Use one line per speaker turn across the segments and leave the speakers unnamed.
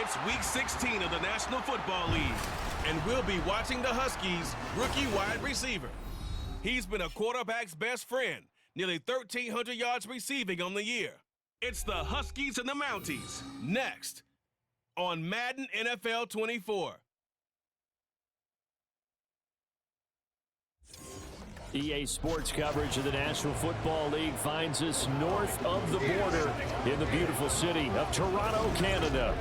It's Week 16 of the National Football League, and we'll be watching the Huskies' rookie wide receiver. He's been a quarterback's best friend, nearly 1,300 yards receiving on the year. It's the Huskies and the Mounties, next on Madden NFL 24.
EA Sports coverage of the National Football League finds us north of the border in the beautiful city of Toronto, Canada.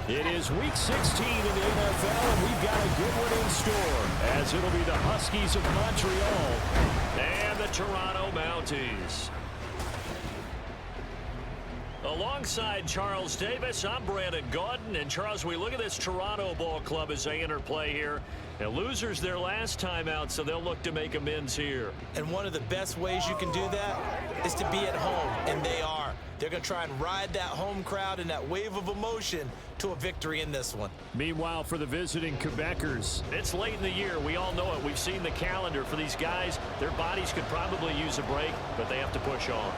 It is Week 16 in the NFL, and we've got a good one in store, as it'll be the Huskies of Montreal and the Toronto Mounties. Alongside Charles Davis, I'm Brandon Gaudin. And Charles, we look at this Toronto ball club as they enter play here. And losers their last time out, so they'll look to make amends here.
And one of the best ways you can do that is to be at home, and they are. They're going to try and ride that home crowd and that wave of emotion to a victory in this one.
Meanwhile, for the visiting Quebecers, it's late in the year. We all know it. We've seen the calendar for these guys. Their bodies could probably use a break, but they have to push on.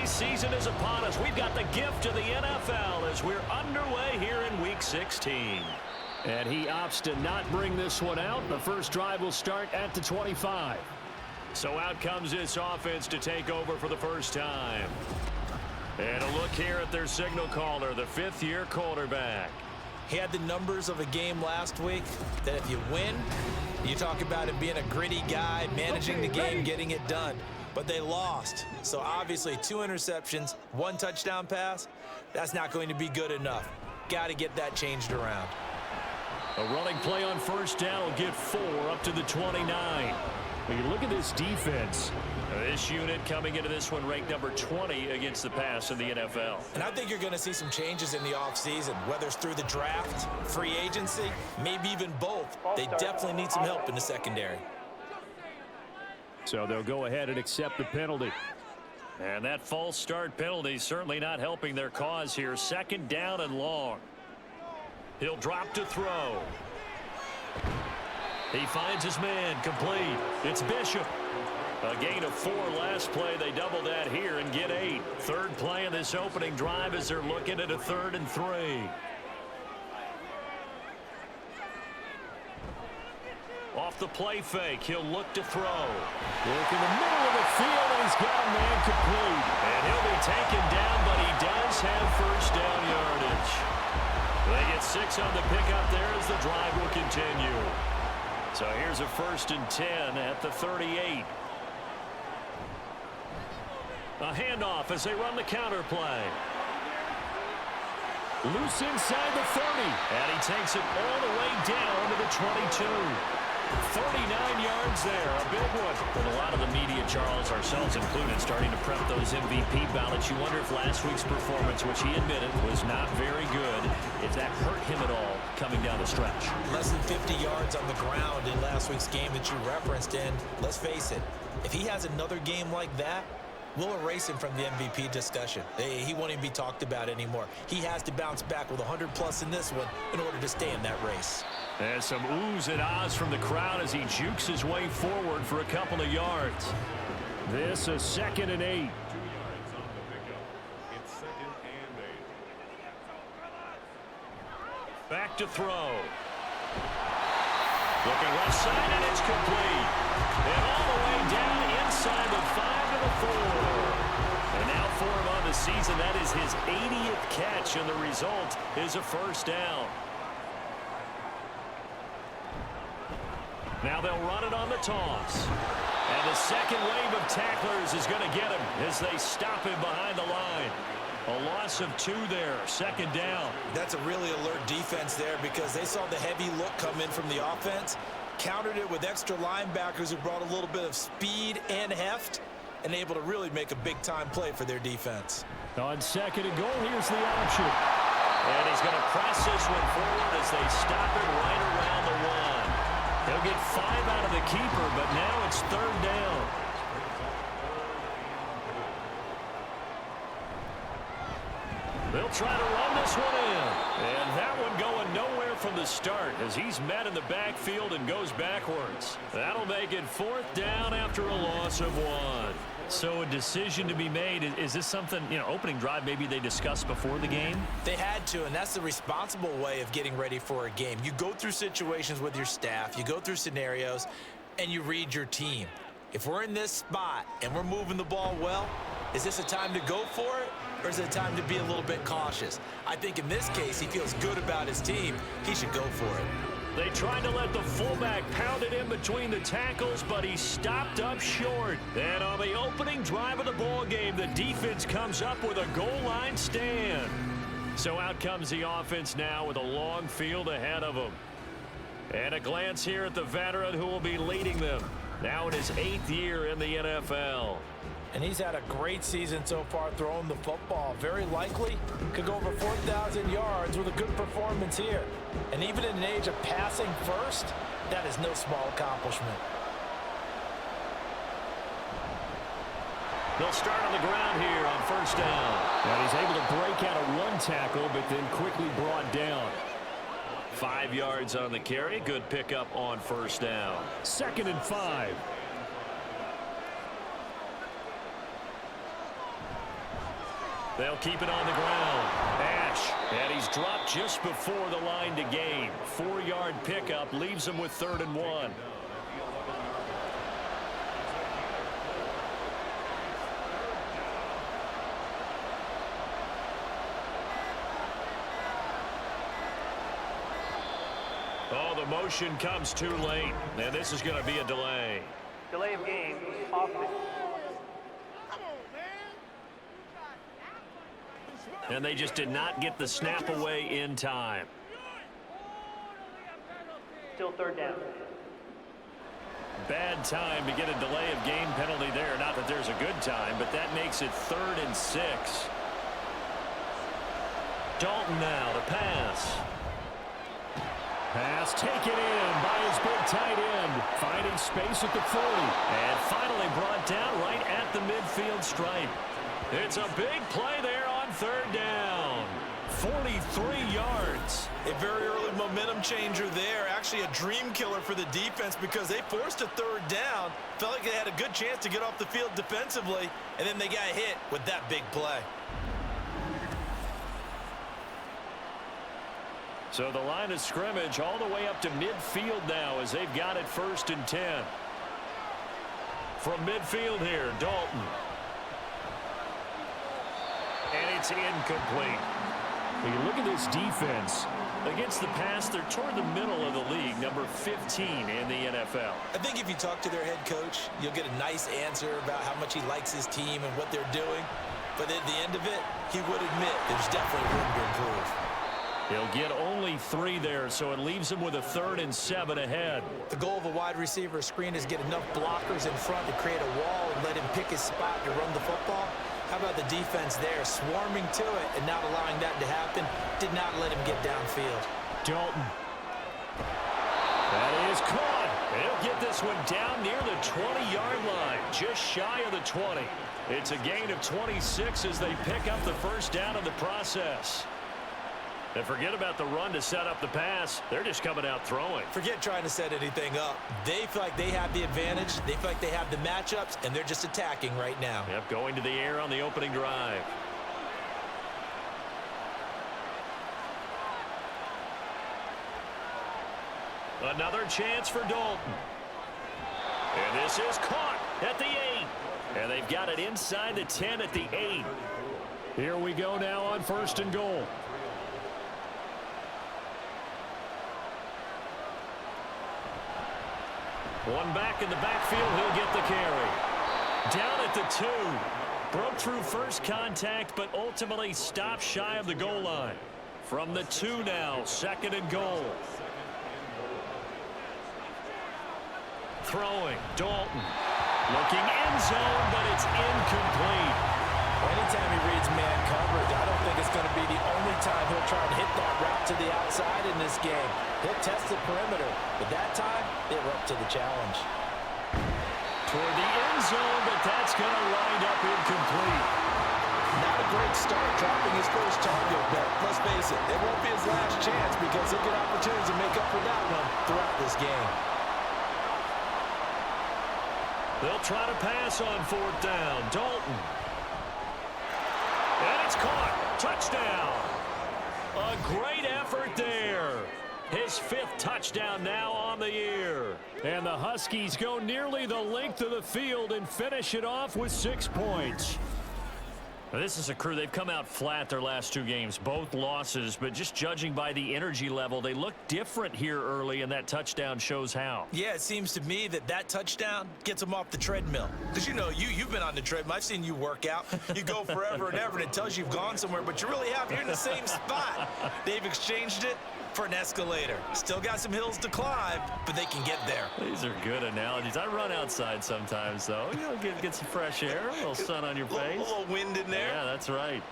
Season is upon us. We've got the gift of the NFL as we're underway here in Week 16. And he opts to not bring this one out. The first drive will start at the 25. So out comes this offense to take over for the first time. And a look here at their signal caller, the fifth-year quarterback.
He had the numbers of a game last week that if you win, you talk about him being a gritty guy, managing the game, getting it done. But they lost. So obviously 2 interceptions, 1 touchdown pass, that's not going to be good enough. Got to get that changed around.
A running play on first down will get 4 up to the 29. When you look at this defense, this unit coming into this one ranked number 20 against the pass in the NFL.
And I think you're going to see some changes in the offseason, whether it's through the draft, free agency, maybe even both. They definitely need some help in the secondary.
So they'll go ahead and accept the penalty. And that false start penalty certainly not helping their cause here. Second down and long. He'll drop to throw. He finds his man complete. It's Bishop. A gain of 4 last play. They double that here and get 8. Third play of this opening drive as they're looking at a 3rd and 3. Off the play fake, he'll look to throw. Look in the middle of the field, and he's got a man complete. And he'll be taken down, but he does have first down yardage. They get 6 on the pickup there as the drive will continue. So here's a 1st and 10 at the 38. A handoff as they run the counter play. Loose inside the 30. And he takes it all the way down to the 22. 39 yards there, a big one. But a lot of the media, Charles, ourselves included, starting to prep those MVP ballots. You wonder if last week's performance, which he admitted was not very good, if that hurt him at all coming down the stretch. Less than 50 yards on the ground in last week's game that you referenced, and let's face it, if he has another game like that, we'll erase him from the MVP discussion. He won't even be talked about anymore. He has to bounce back with 100+ in this one in order to stay in that race. There's some oohs and ahs from the crowd as he jukes his way forward for a couple of yards. This is 2nd and 8. Back to throw. Looking left side, and it's complete. And all the way down inside the 5 to the 4. And now for him on the season, that is his 80th catch, and the result is a first down. Now they'll run it on the toss. And the second wave of tacklers is going to get him as they stop him behind the line. A loss of 2 there, 2nd down. That's a really alert defense there because they saw the heavy look come in from the offense, countered it with extra linebackers who brought a little bit of speed and heft, and able to really make a big-time play for their defense. On 2nd and goal, here's the option. And he's going to press this one forward as they stop it right around the 1. He'll get 5 out of the keeper, but now it's 3rd down. They'll try to run this one in. And that one going nowhere from the start as he's met in the backfield and goes backwards. That'll make it 4th down after a loss of 1. So a decision to be made. Is this something, opening drive maybe they discussed before the game?
They had to, and that's the responsible way of getting ready for a game. You go through situations with your staff, you go through scenarios, and you read your team. If we're in this spot and we're moving the ball well, is this a time to go for it, or is it a time to be a little bit cautious? I think in this case, he feels good about his team. He should go for it.
They tried to let the fullback pound it in between the tackles, but he stopped up short. Then on the opening drive of the ball game, the defense comes up with a goal line stand. So out comes the offense now with a long field ahead of them. And a glance here at the veteran who will be leading them. Now in his 8th year in the NFL.
And he's had a great season so far throwing the football. Very likely could go over 4,000 yards with a good performance here. And even in an age of passing first, that is no small accomplishment.
They'll start on the ground here on 1st down.
And he's able to break out of 1 tackle, but then quickly brought down.
5 yards on the carry. Good pickup on 1st down.
2nd and 5.
They'll keep it on the ground. Ash, and he's dropped just before the line to gain. 4-yard pickup leaves him with 3rd and 1. Oh, the motion comes too late, and this is going to be a delay.
Delay of game, offense.
And they just did not get the snap away in time.
Still 3rd down.
Bad time to get a delay of game penalty there. Not that there's a good time, but that makes it 3rd and 6. Dalton now to pass.
Pass taken in by his big tight end. Finding space at the 40.
And finally brought down right at the midfield stripe. It's a big play there on 3rd down. 43 yards.
A very early momentum changer there. Actually a dream killer for the defense because they forced a 3rd down. Felt like they had a good chance to get off the field defensively, and then they got hit with that big play.
So the line of scrimmage all the way up to midfield now as they've got it 1st and 10. From midfield here, Dalton. And it's incomplete.
When you look at this defense,
Against the pass, they're toward the middle of the league, number 15 in the NFL.
I think if you talk to their head coach, you'll get a nice answer about how much he likes his team and what they're doing. But at the end of it, he would admit there's definitely room to improve.
He'll get only 3 there, so it leaves him with a 3rd and 7 ahead.
The goal of a wide receiver screen is get enough blockers in front to create a wall and let him pick his spot to run the football. How about the defense there, swarming to it and not allowing that to happen? Did not let him get downfield.
Dalton.
That is caught. He'll get this one down near the 20-yard line, just shy of the 20. It's a gain of 26 as they pick up the 1st down in the process. And forget about the run to set up the pass. They're just coming out throwing.
Forget trying to set anything up. They feel like they have the advantage. They feel like they have the matchups, and they're just attacking right now.
Yep, going to the air on the opening drive. Another chance for Dalton. And this is caught at the 8. And they've got it inside the 10 at the 8.
Here we go now on 1st and goal.
One back in the backfield, he'll get the carry. Down at the 2. Broke through first contact, but ultimately stopped shy of the goal line. From the 2 now, 2nd and goal. Throwing, Dalton. Looking end zone, but it's incomplete.
Anytime he reads man coverage, I don't think it's going to be the only time he'll try to hit that route to the outside in this game. He'll test the perimeter, but that time, they were up to the challenge.
Toward the end zone, but that's going to wind up incomplete.
Not a great start, dropping his first target, but let's face it, it won't be his last chance because he'll get opportunities to make up for that one throughout this game.
They'll try to pass on 4th down. Dalton. And it's caught. Touchdown. A great effort there. His 5th touchdown now on the year.
And the Huskies go nearly the length of the field and finish it off with 6 points.
Now, this is a crew. They've come out flat their last 2 games, both losses, but just judging by the energy level, they look different here early, and that touchdown shows how.
Yeah, it seems to me that touchdown gets them off the treadmill. Because, you know, you've been on the treadmill. I've seen you work out. You go forever and ever, and it tells you you've gone somewhere, but you really have. You're in the same spot. They've exchanged it for an escalator. Still got some hills to climb, but they can get there.
These are good analogies. I run outside sometimes, though. You know, get some fresh air, a little sun on your face.
A little wind in there.
Yeah, that's right.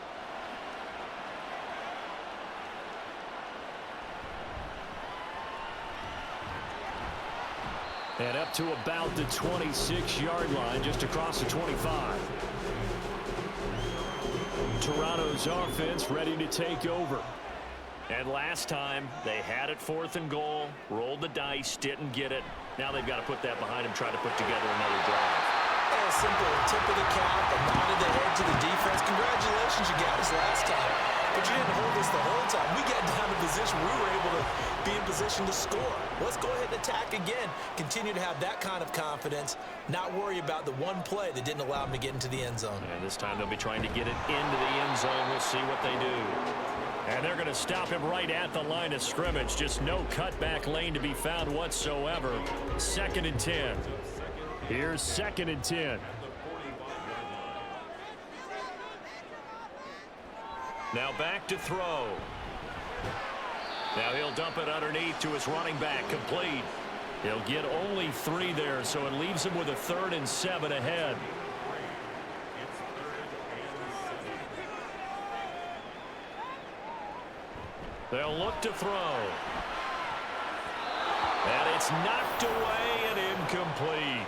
And up to about the 26-yard line, just across the 25. Toronto's offense ready to take over.
And last time, they had it 4th and goal, rolled the dice, didn't get it. Now they've got to put that behind them, try to put together another drive.
A simple tip of the cap, a nod of the head to the defense. Congratulations, you got us last time. But you didn't hold us the whole time. We got down to position. We were able to be in position to score. Let's go ahead and attack again. Continue to have that kind of confidence. Not worry about the one play that didn't allow them to get into the end zone.
And this time they'll be trying to get it into the end zone. We'll see what they do.
And they're going to stop him right at the line of scrimmage. Just no cutback lane to be found whatsoever. 2nd and 10. Here's 2nd and 10.
Now back to throw. Now he'll dump it underneath to his running back. Complete.
He'll get only 3 there, so it leaves him with a 3rd and 7 ahead.
They'll look to throw. And it's knocked away and incomplete.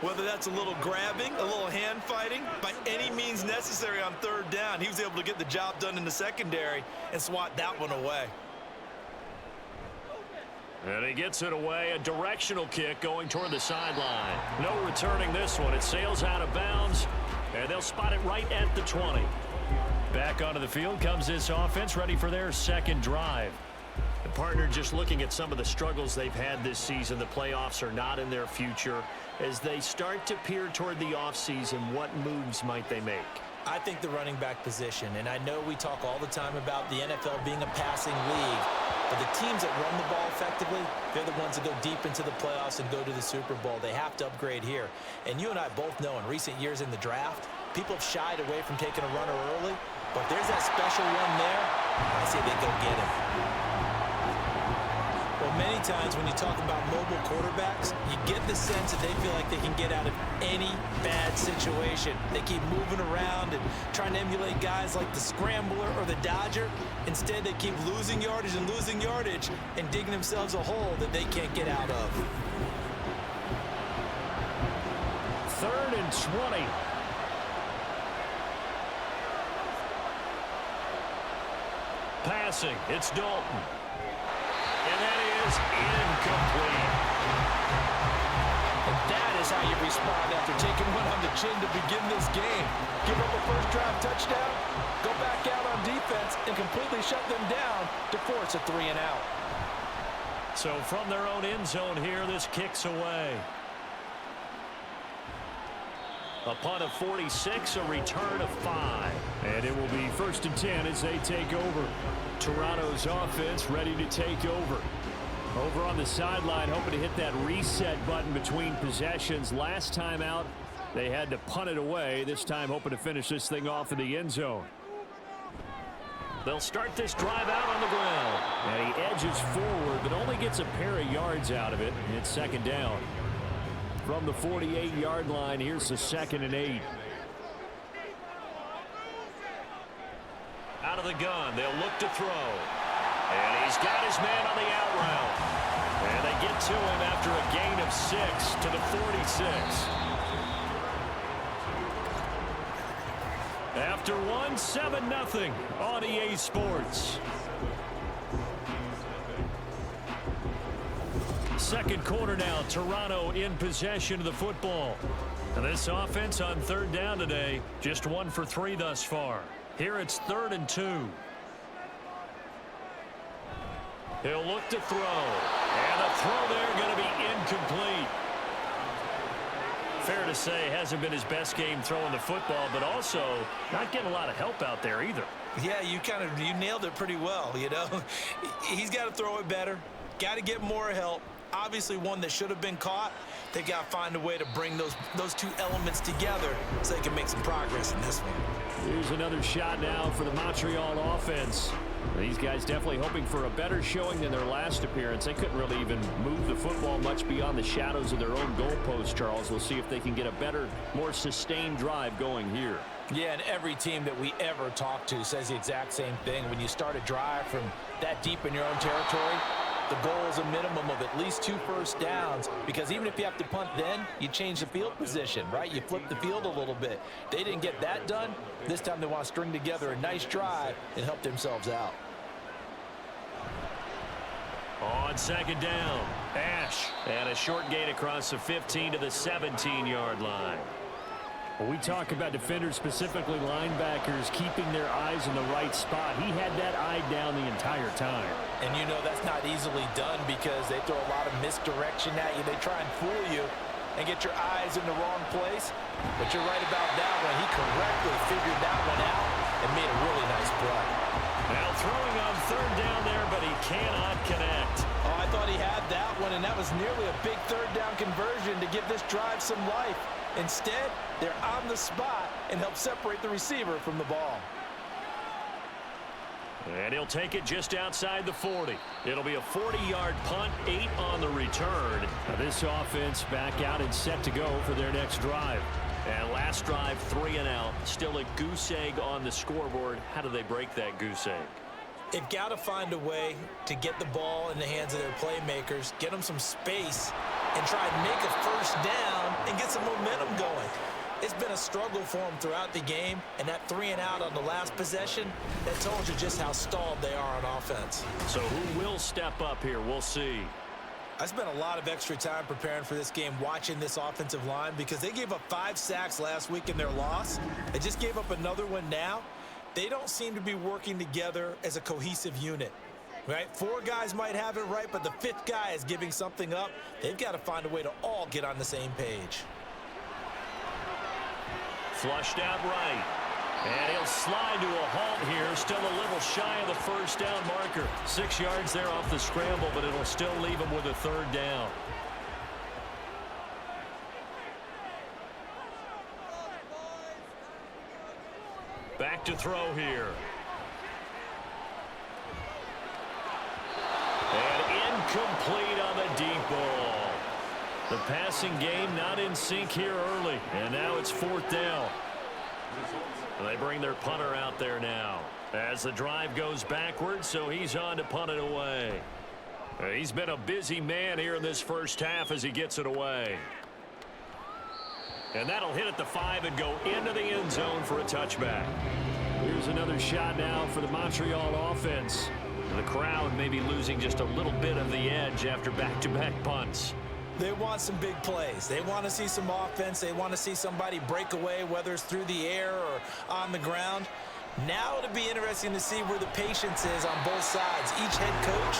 Whether that's a little grabbing, a little hand fighting, by any means necessary on 3rd down, he was able to get the job done in the secondary and swat that one away.
And he gets it away. A directional kick going toward the sideline. No returning this one. It sails out of bounds, and they'll spot it right at the 20.
Back onto the field comes this offense, ready for their 2nd drive.
The partner just looking at some of the struggles they've had this season. The playoffs are not in their future. As they start to peer toward the offseason, what moves might they make?
I think the running back position, and I know we talk all the time about the NFL being a passing league, but the teams that run the ball effectively, they're the ones that go deep into the playoffs and go to the Super Bowl. They have to upgrade here. And you and I both know in recent years in the draft, people have shied away from taking a runner early, but if there's that special one there, I say they go get him. Well, many times when you talk about mobile quarterbacks, you get the sense that they feel like they can get out of any bad situation. They keep moving around and trying to emulate guys like the Scrambler or the Dodger. Instead, they keep losing yardage and digging themselves a hole that they can't get out of.
3rd and 20.
Passing, it's Dalton. And that is incomplete.
And that is how you respond after taking one on the chin to begin this game. Give up a first drive touchdown, go back out on defense, and completely shut them down to force a 3-and-out.
So from their own end zone here, this kicks away. A punt of 46, a return of 5.
And it will be 1st and 10 as they take over. Toronto's offense ready to take over. Over on the sideline, hoping to hit that reset button between possessions. Last time out, they had to punt it away. This time hoping to finish this thing off in the end zone.
They'll start this drive out on the ground.
And he edges forward, but only gets a pair of yards out of it. And it's 2nd down. From the 48-yard line, here's the 2nd and 8.
Out of the gun, they'll look to throw. And he's got his man on the out route. And they get to him after a gain of 6 to the 46. after one, 7-0 on EA Sports. Second quarter now, Toronto in possession of the football. And this offense on third down today, just 1 for 3 thus far. Here it's 3rd and 2. He'll look to throw. And the throw there going to be incomplete. Fair to say, hasn't been his best game throwing the football, but also not getting a lot of help out there either.
Yeah, you nailed it pretty well, you know. He's got to throw it better. Got to get more help. Obviously one that should have been caught. They got to find a way to bring those two elements together so they can make some progress in this one.
Here's another shot now for the Montreal offense. These guys definitely hoping for a better showing than their last appearance. They couldn't really even move the football much beyond the shadows of their own goalpost, Charles. We'll see if they can get a better, more sustained drive going here.
Yeah, and every team that we ever talk to says the exact same thing. When you start a drive from that deep in your own territory, the goal is a minimum of at least 2 first downs, because even if you have to punt then, you change the field position, right? You flip the field a little bit. They didn't get that done. This time they want to string together a nice drive and help themselves out.
On second down, Ash. And a short gain across the 15 to the 17-yard line.
When we talk about defenders, specifically linebackers, keeping their eyes in the right spot, he had that eye down the entire time.
And you know that's not easily done because they throw a lot of misdirection at you. They try and fool you and get your eyes in the wrong place. But you're right about that one. He correctly figured that one out and made a really nice play.
Now throwing on third down there, but he cannot connect.
Oh, I thought he had that one, and that was nearly a big third down conversion to give this drive some life. Instead, they're on the spot and help separate the receiver from the ball.
And he'll take it just outside the 40. It'll be a 40-yard punt, 8 on the return.
Now this offense back out and set to go for their next drive.
And last drive, 3 and out. Still a goose egg on the scoreboard. How do they break that goose egg?
They've got to find a way to get the ball in the hands of their playmakers, get them some space, and try and make a first down and get some momentum going. It's been a struggle for them throughout the game, and that 3 and out on the last possession, that told you just how stalled they are on offense.
So who will step up here? We'll see.
I spent a lot of extra time preparing for this game, watching this offensive line, because they gave up 5 sacks last week in their loss. They just gave up another one now. They don't seem to be working together as a cohesive unit, right? 4 guys might have it right, but the 5th guy is giving something up. They've got to find a way to all get on the same page.
Flushed out right. And he'll slide to a halt here. Still a little shy of the first down marker. 6 yards there off the scramble, but it'll still leave him with a third down. Back to throw here. And incomplete on the deep ball. The passing game not in sync here early. And now it's 4th down. They bring their punter out there now as the drive goes backwards, so he's on to punt it away. He's been a busy man here in this first half as he gets it away. And that'll hit at the 5 and go into the end zone for a touchback.
Here's another shot now for the Montreal offense.
The crowd may be losing just a little bit of the edge after back-to-back punts.
They want some big plays. They want to see some offense. They want to see somebody break away, whether it's through the air or on the ground. Now it'll be interesting to see where the patience is on both sides. Each head coach,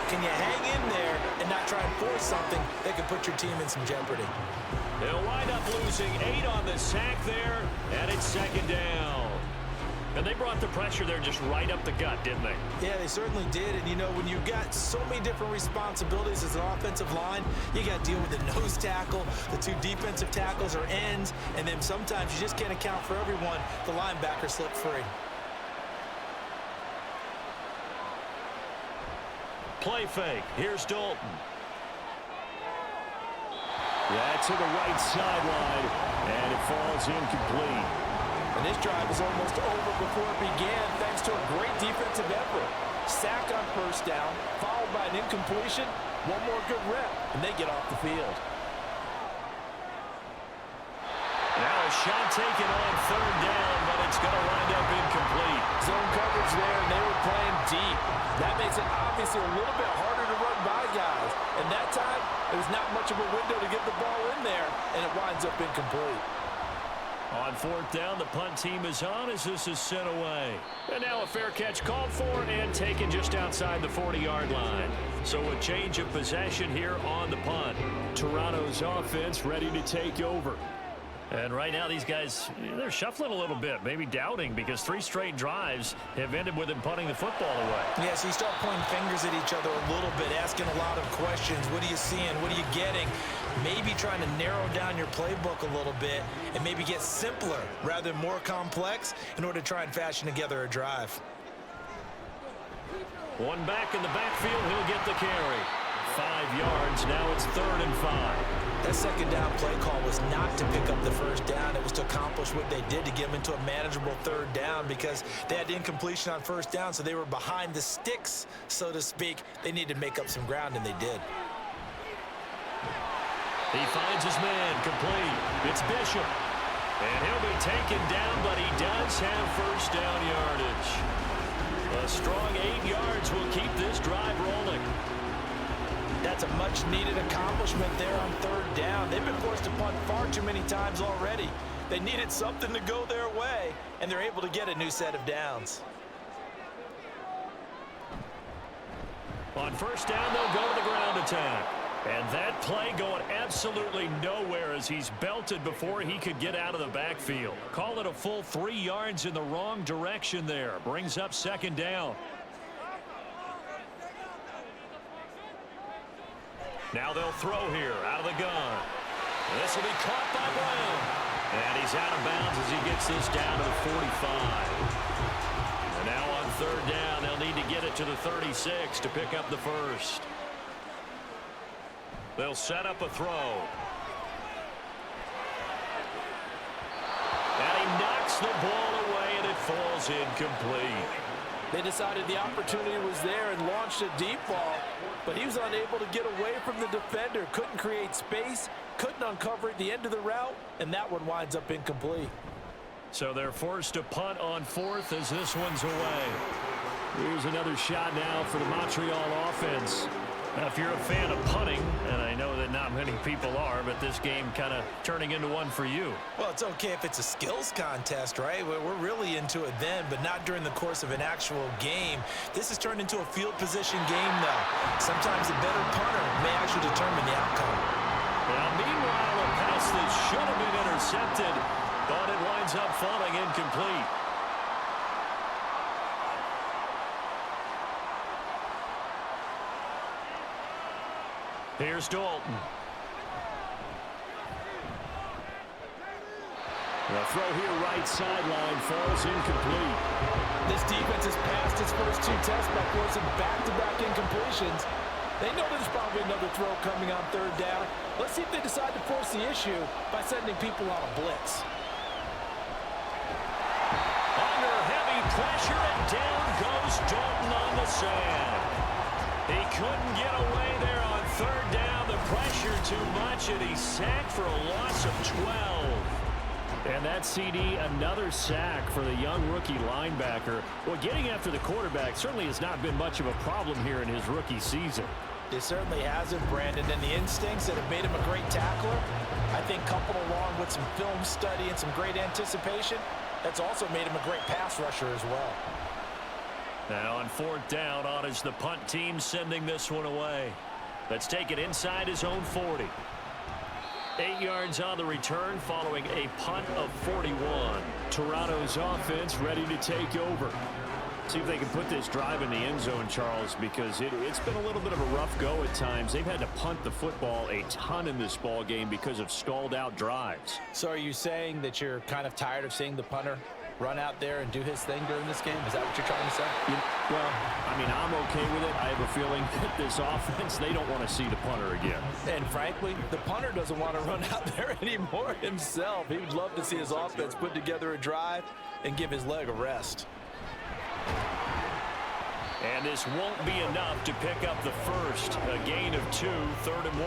can you hang in there and not try and force something that could put your team in some jeopardy?
They'll wind up losing 8 on the sack there, and it's 2nd down. And they brought the pressure there just right up the gut, didn't they?
Yeah, they certainly did. And, you know, when you've got so many different responsibilities as an offensive line, you got to deal with the nose tackle, the 2 defensive tackles or ends, and then sometimes you just can't account for everyone. The linebacker slipped free.
Play fake. Here's Dalton.
Yeah, to the right sideline, and it falls incomplete.
And this drive was almost over before it began thanks to a great defensive effort. Sack on first down, followed by an incompletion, one more good rep, and they get off the field.
Now a shot taken on 3rd down, but It's going to wind up incomplete.
Zone coverage there, and they were playing deep. That makes it obviously a little bit harder to run by guys. And that time, there was not much of a window to get the ball in there, and it winds up incomplete.
On fourth down, the punt team is on as this is sent away. And now a fair catch called for and taken just outside the 40-yard line. So a change of possession here on the punt.
Toronto's offense ready to take over.
And right now these guys, they're shuffling a little bit, maybe doubting, because 3 straight drives have ended with them punting the football away.
Yeah, so you start pointing fingers at each other a little bit, asking a lot of questions. What are you seeing? What are you getting? Maybe trying to narrow down your playbook a little bit and maybe get simpler rather than more complex in order to try and fashion together a drive.
One back in the backfield, he'll get the carry. 5 yards, now it's 3rd and 5.
That second down play call was not to pick up the first down. It was to accomplish what they did to get them into a manageable 3rd down because they had incompletion on first down, so they were behind the sticks, so to speak. They needed to make up some ground, and they did.
He finds his man, complete. It's Bishop. And he'll be taken down, but he does have first down yardage. A strong 8 yards will keep this drive rolling.
That's a much-needed accomplishment there on 3rd down. They've been forced to punt far too many times already. They needed something to go their way, and they're able to get a new set of downs.
On first down, they'll go to the ground attack. And that play going absolutely nowhere as he's belted before he could get out of the backfield. Call it a full 3 yards in the wrong direction there. Brings up 2nd down. Now they'll throw here out of the gun. This will be caught by Brown. And he's out of bounds as he gets this down to the 45. And now on 3rd down, they'll need to get it to the 36 to pick up the first. They'll set up a throw. And he knocks the ball away, and it falls incomplete.
They decided the opportunity was there and launched a deep ball, but he was unable to get away from the defender. Couldn't create space, couldn't uncover at the end of the route, and that one winds up incomplete.
So they're forced to punt on 4th as this one's away.
Here's another shot now for the Montreal offense.
Now, if you're a fan of punting, and I know that not many people are, but this game kind of turning into one for you.
Well, it's okay if it's a skills contest, right? We're really into it then, but not during the course of an actual game. This has turned into a field position game, though. Sometimes the better punter may actually determine the outcome.
Now, meanwhile, a pass that should have been intercepted, but it winds up falling incomplete. Here's Dalton.
The throw here right sideline falls incomplete.
This defense has passed its first 2 tests by forcing back-to-back incompletions. They know there's probably another throw coming on 3rd down. Let's see if they decide to force the issue by sending people on a blitz.
Under heavy pressure, and down goes Dalton on the sand. He couldn't get away there on 3rd down. The pressure too much, and he's sacked for a loss of 12.
And that CD, another sack for the young rookie linebacker. Well, getting after the quarterback certainly has not been much of a problem here in his rookie season.
It certainly hasn't, Brandon, and the instincts that have made him a great tackler, I think coupled along with some film study and some great anticipation, that's also made him a great pass rusher as well.
Now on 4th down, on is the punt team sending this one away. Let's take it inside his own 40. 8 yards on the return following a punt of 41.
Toronto's offense ready to take over. See if they can put this drive in the end zone, Charles, because it's been a little bit of a rough go at times. They've had to punt the football a ton in this ball game because of stalled out drives.
So are you saying that you're kind of tired of seeing the punter run out there and do his thing during this game? Is that what you're trying to say?
Well, I mean, I'm okay with it. I have a feeling that this offense, they don't want to see the punter again.
And frankly, the punter doesn't want to run out there anymore himself. He would love to see his offense put together a drive and give his leg a rest.
And this won't be enough to pick up the first. A gain of 2, 3rd and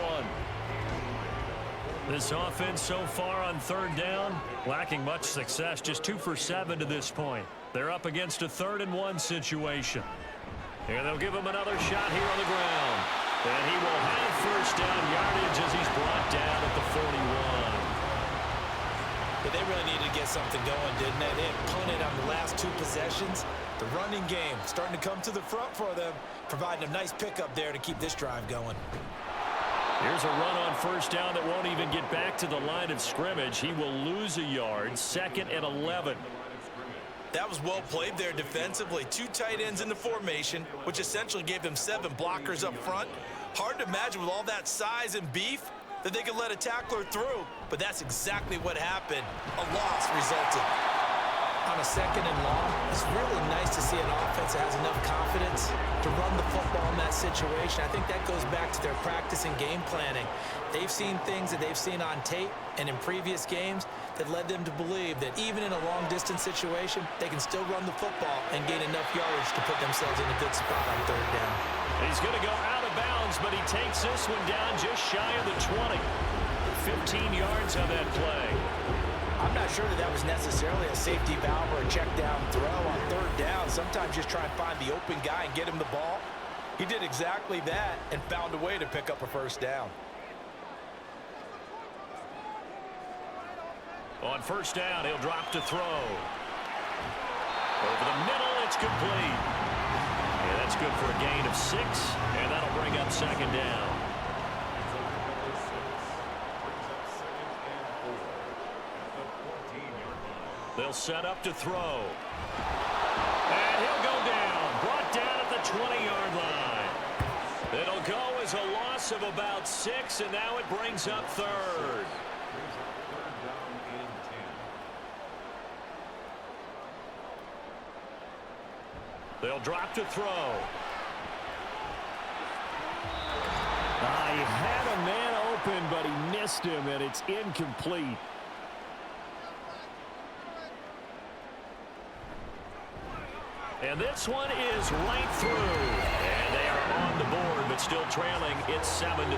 1. This offense so far on third down, lacking much success, just 2 for 7 to this point. They're up against a 3rd-and-1 situation. And they'll give him another shot here on the ground. And he will have first down yardage as he's brought down at the 41.
But they really needed to get something going, didn't they? They had punted on the last 2 possessions. The running game starting to come to the front for them, providing a nice pickup there to keep this drive going.
Here's a run on first down that won't even get back to the line of scrimmage. He will lose a yard, 2nd and 11.
That was well played there defensively. 2 tight ends in the formation, which essentially gave them 7 blockers up front. Hard to imagine with all that size and beef that they could let a tackler through, but that's exactly what happened. A loss resulted. On a 2nd and long, it's really nice to see an offense that has enough confidence to run the football in that situation. I think that goes back to their practice and game planning. They've seen things that they've seen on tape and in previous games that led them to believe that even in a long-distance situation, they can still run the football and gain enough yardage to put themselves in a good spot on 3rd down.
He's going to go out of bounds, but he takes this one down just shy of the 20. 15 yards on that play.
I'm not sure that was necessarily a safety valve or a check down throw on 3rd down. Sometimes just try and find the open guy and get him the ball. He did exactly that and found a way to pick up a first down.
On first down, he'll drop to throw. Over the middle, it's complete. Yeah, that's good for a gain of 6, and that'll bring up 2nd down. They'll set up to throw. And he'll go down. Brought down at the 20-yard line. It'll go as a loss of about 6, and now it brings up 3rd. They'll drop to throw.
He had a man open, but he missed him, and it's incomplete.
And this one is right through. And they are on the board, but still trailing. It's 7-3.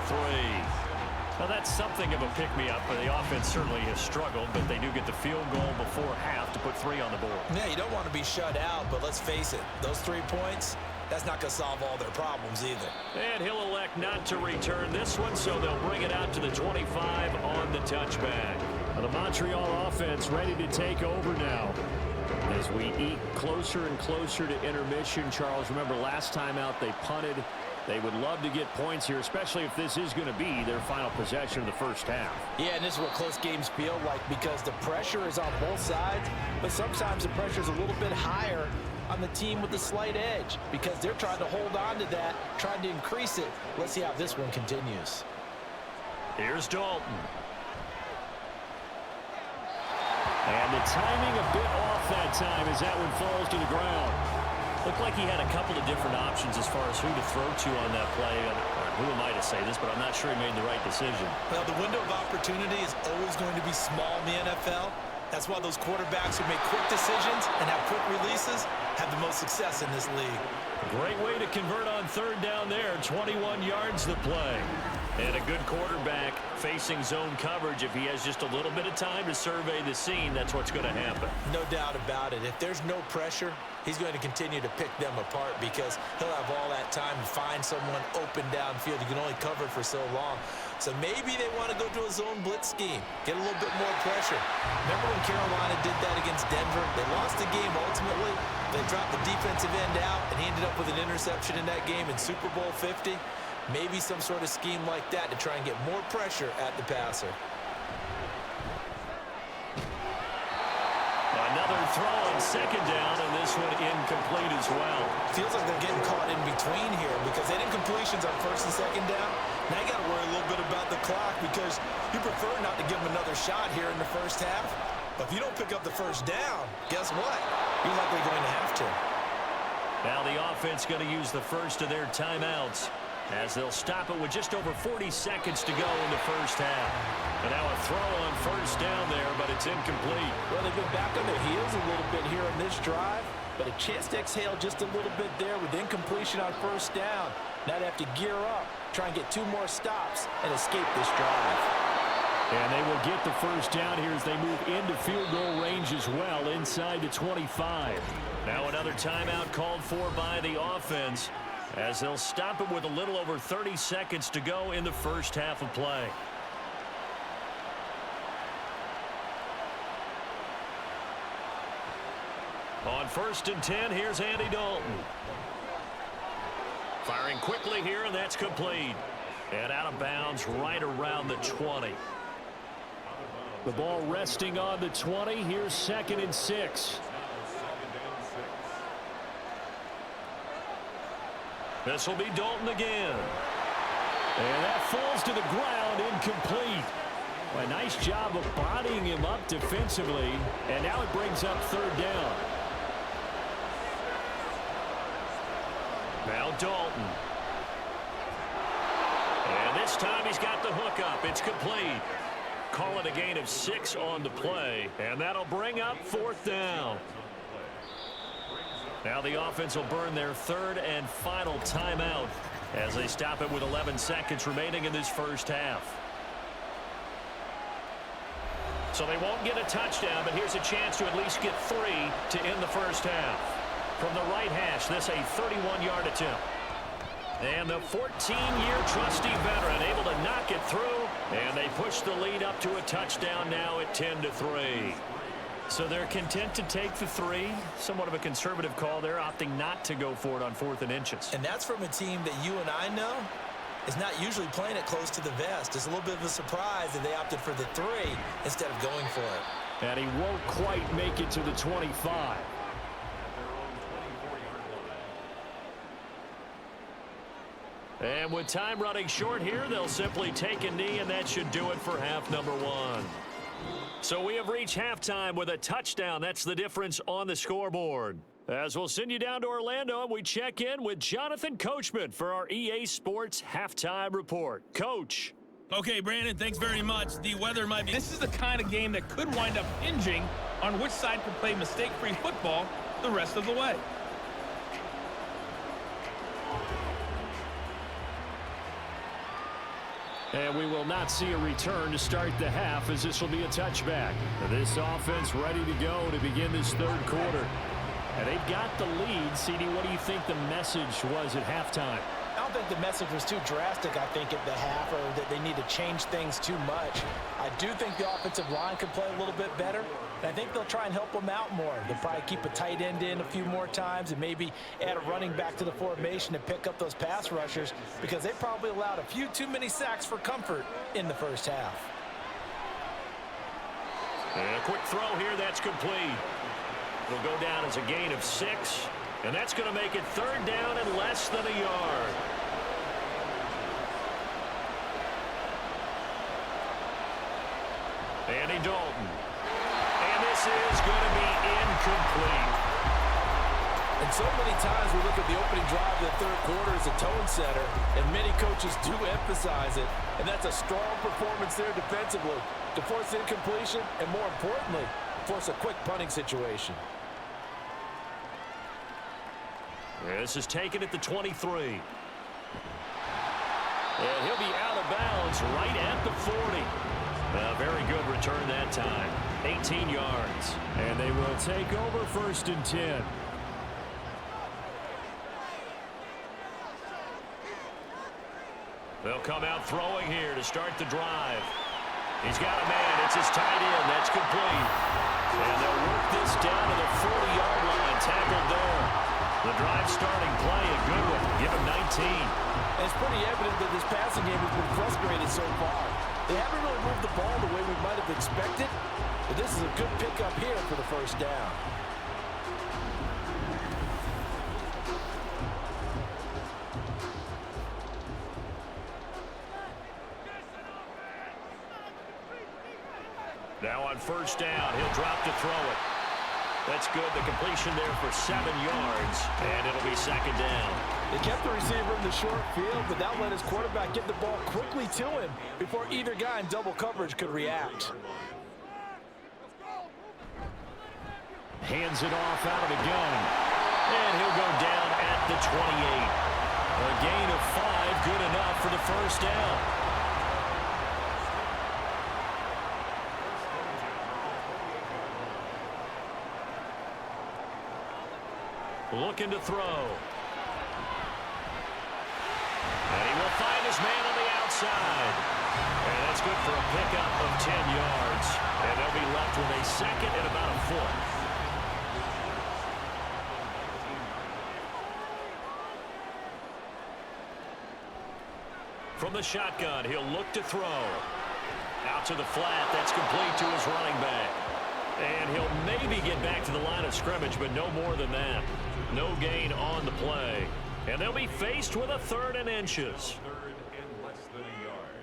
Well, that's something of a pick-me-up. The offense certainly has struggled, but they do get the field goal before half to put 3 on the board.
Yeah, you don't want to be shut out, but let's face it, those 3 points, that's not going to solve all their problems either.
And he'll elect not to return this one, so they'll bring it out to the 25 on the touchback.
The Montreal offense ready to take over now. As we eke closer and closer to intermission, Charles, remember last time out they punted. They would love to get points here, especially if this is going to be their final possession of the first half.
Yeah, and this is what close games feel like because the pressure is on both sides, but sometimes the pressure is a little bit higher on the team with the slight edge because they're trying to hold on to that, trying to increase it. Let's see how this one continues.
Here's Dalton.
And the timing a bit off that time as that one falls to the ground.
Looked like he had a couple of different options as far as who to throw to on that play. Who am I to say this, but I'm not sure he made the right decision.
Well, the window of opportunity is always going to be small in the NFL. That's why those quarterbacks who make quick decisions and have quick releases have the most success in this league.
Great way to convert on 3rd down there. 21 yards to play. And a good quarterback facing zone coverage. If he has just a little bit of time to survey the scene, that's what's going to happen.
No doubt about it. If there's no pressure, he's going to continue to pick them apart because he'll have all that time to find someone open downfield. You can only cover it for so long. So maybe they want to go to a zone blitz scheme, get a little bit more pressure. Remember when Carolina did that against Denver? They lost the game ultimately. They dropped the defensive end out, and he ended up with an interception in that game in Super Bowl 50. Maybe some sort of scheme like that to try and get more pressure at the passer.
Another throw on 2nd down, and this one incomplete as well.
Feels like they're getting caught in between here because they had incompletions on 1st and 2nd down. Now you got to worry a little bit about the clock because you prefer not to give them another shot here in the first half. But if you don't pick up the first down, guess what? You're likely going to have to.
Now the offense going to use the first of their timeouts as they'll stop it with just over 40 seconds to go in the first half. And now a throw on 1st down there, but it's incomplete.
Well, they've been back on their heels a little bit here in this drive, but a chance to exhale just a little bit there with incompletion on 1st down. Now they have to gear up, try and get 2 more stops and escape this drive.
And they will get the first down here as they move into field goal range as well, inside the 25.
Now another timeout called for by the offense, as they'll stop it with a little over 30 seconds to go in the first half of play. On 1st and 10, here's Andy Dalton. Firing quickly here, and that's complete. And out of bounds right around the 20.
The ball resting on the 20. Here's 2nd and 6.
This will be Dalton again.
And that falls to the ground, incomplete. A nice job of bodying him up defensively. And now it brings up 3rd down.
Now Dalton. And this time he's got the hook up. It's complete. Call it a gain of 6 on the play. And that'll bring up 4th down. Now the offense will burn their 3rd and final timeout as they stop it with 11 seconds remaining in this first half. So they won't get a touchdown, but here's a chance to at least get 3 to end the first half. From the right hash, this a 31-yard attempt. And the 14-year trusty veteran able to knock it through, and they push the lead up to a touchdown now at 10-3. So they're content to take the 3. Somewhat of a conservative call there, opting not to go for it on 4th and inches.
And that's from a team that you and I know is not usually playing it close to the vest. It's a little bit of a surprise that they opted for the 3 instead of going for it.
And he won't quite make it to the 25.
And with time running short here, they'll simply take a knee, and that should do it for half number 1. So we have reached halftime with a touchdown. That's the difference on the scoreboard. As we'll send you down to Orlando, and we check in with Jonathan Coachman for our EA Sports Halftime Report. Coach.
Okay, Brandon, thanks very much. The weather might be... This is the kind of game that could wind up hinging on which side can play mistake-free football the rest of the way.
And we will not see a return to start the half, as this will be a touchback. This offense ready to go to begin this 3rd quarter. And they've got the lead. CD, what do you think the message was at halftime?
I don't think the message was too drastic, I think, at the half, or that they need to change things too much. I do think the offensive line could play a little bit better, and I think they'll try and help them out more. They'll probably keep a tight end in a few more times and maybe add a running back to the formation to pick up those pass rushers, because they probably allowed a few too many sacks for comfort in the first half.
And a quick throw here, that's complete. It'll go down as a gain of 6. And that's going to make it 3rd down and less than a yard. Andy Dalton. And this is going to be incomplete.
And so many times we look at the opening drive of the 3rd quarter as a tone setter, and many coaches do emphasize it. And that's a strong performance there defensively to force incompletion and, more importantly, force a quick punting situation.
This is taken at the 23. And he'll be out of bounds right at the 40. A very good return that time. 18 yards.
And they will take over 1st and 10.
They'll come out throwing here to start the drive. He's got a man. It's his tight end. That's complete. And they'll work this down to the 40-yard line. Tackled there. The drive starting play, a good one. Give him 19.
And it's pretty evident that this passing game has been frustrated so far. They haven't really moved the ball the way we might have expected, but this is a good pickup here for the first down.
Now on 1st down, he'll drop to throw it. That's good. The completion there for 7 yards, and it'll be 2nd down.
They kept the receiver in the short field, but that let his quarterback get the ball quickly to him before either guy in double coverage could react.
Hands it off out of the gun.
And he'll go down at the 28. A gain of 5, good enough for the first down. looking to throw. And he will find his man on the outside. And that's good for a pickup of 10 yards. And they'll be left with a second and about a foot. From the shotgun, he'll look to throw. Out to the flat. That's complete to his running back. And he'll maybe get back to the line of scrimmage, but no more than that. No gain on the play. And they'll be faced with a 3rd and inches.
Third and less than a yard.